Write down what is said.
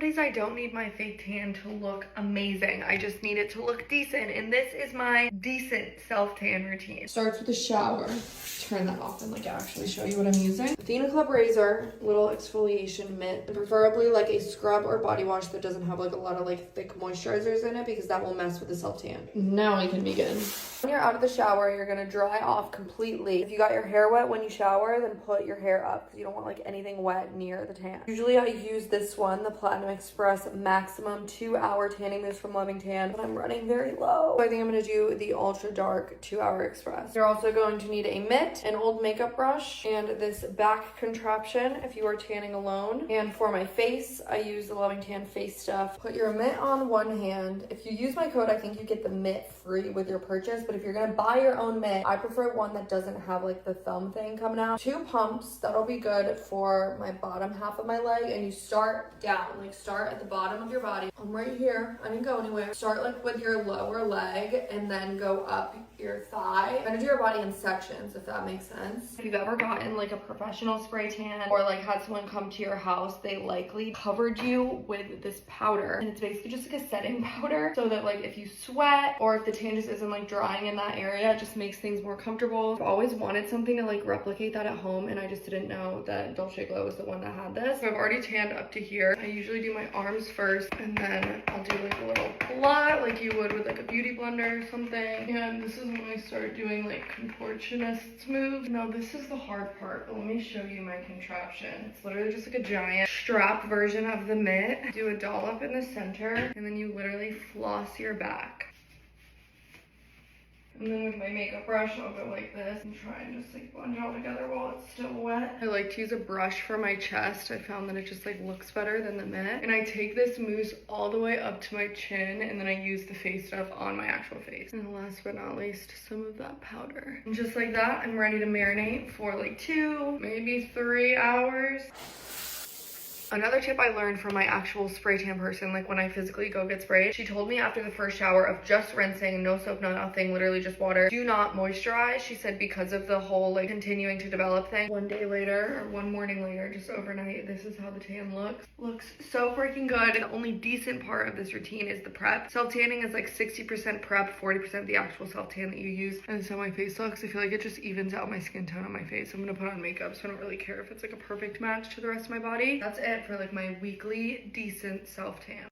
days I don't need my fake tan to look amazing. I just need it to look decent. And this is my decent self-tan routine. Starts with a shower. Turn that off and like actually show you what I'm using. Athena Club razor, little exfoliation mitt, and preferably like a scrub or body wash that doesn't have like a lot of like thick moisturizers in it because that will mess with the self-tan. Now we can begin. When you're out of the shower, you're gonna dry off completely. If you got your hair wet when you shower, then put your hair up because you don't want like anything wet near the tan. Usually I use this one, the Platinum Express Maximum 2-hour tanning mousse from Loving Tan, but I'm running very low. So I think I'm gonna do the Ultra Dark 2-hour Express. You're also going to need a mitt, an old makeup brush, and this back contraption if you are tanning alone. And for my face, I use the Loving Tan face stuff. Put your mitt on one hand. If you use my code, I think you get the mitt free with your purchase, but if you're gonna buy your own mitt, I prefer one that doesn't have like the thumb thing coming out. 2 pumps, that'll be good for my bottom half of my leg, and you start down, like start at the bottom of your body. I'm right here, I didn't go anywhere. Start like with your lower leg and then go up your thigh. Kind of do your body in sections, if that makes sense. If you've ever gotten like a professional spray tan or like had someone come to your house, they likely covered you with this powder, and it's basically just like a setting powder so that like if you sweat or if the tan just isn't like drying in that area, it just makes things more comfortable. I've always wanted something to like replicate that at home, and I just didn't know that Dolce Glow was the one that had this. So I've already tanned up to here. I usually do my arms first, and then I'll do like a little blot like you would with like a beauty blender or something. And this is when I start doing like contortionist moves. Now this is the hard part, but let me show you my contraption. It's literally just like a giant strap version of the mitt. Do a dollop in the center, and then you literally floss your back. And then with my makeup brush, I'll go like this and try and just like blend it all together while it's still wet. I like to use a brush for my chest. I found that it just like looks better than the mitt. And I take this mousse all the way up to my chin, and then I use the face stuff on my actual face. And last but not least, some of that powder. And just like that, I'm ready to marinate for like 2, maybe 3 hours. Another tip I learned from my actual spray tan person, like when I physically go get sprayed, she told me after the first shower of just rinsing, no soap, no nothing, literally just water, do not moisturize. She said because of the whole like continuing to develop thing. One day later, or one morning later, just overnight, this is how the tan looks. Looks so freaking good. The only decent part of this routine is the prep. Self-tanning is like 60% prep, 40% the actual self-tan that you use. And this is how my face looks. I feel like it just evens out my skin tone on my face. I'm gonna put on makeup, so I don't really care if it's like a perfect match to the rest of my body. That's it for like my weekly decent self-tan.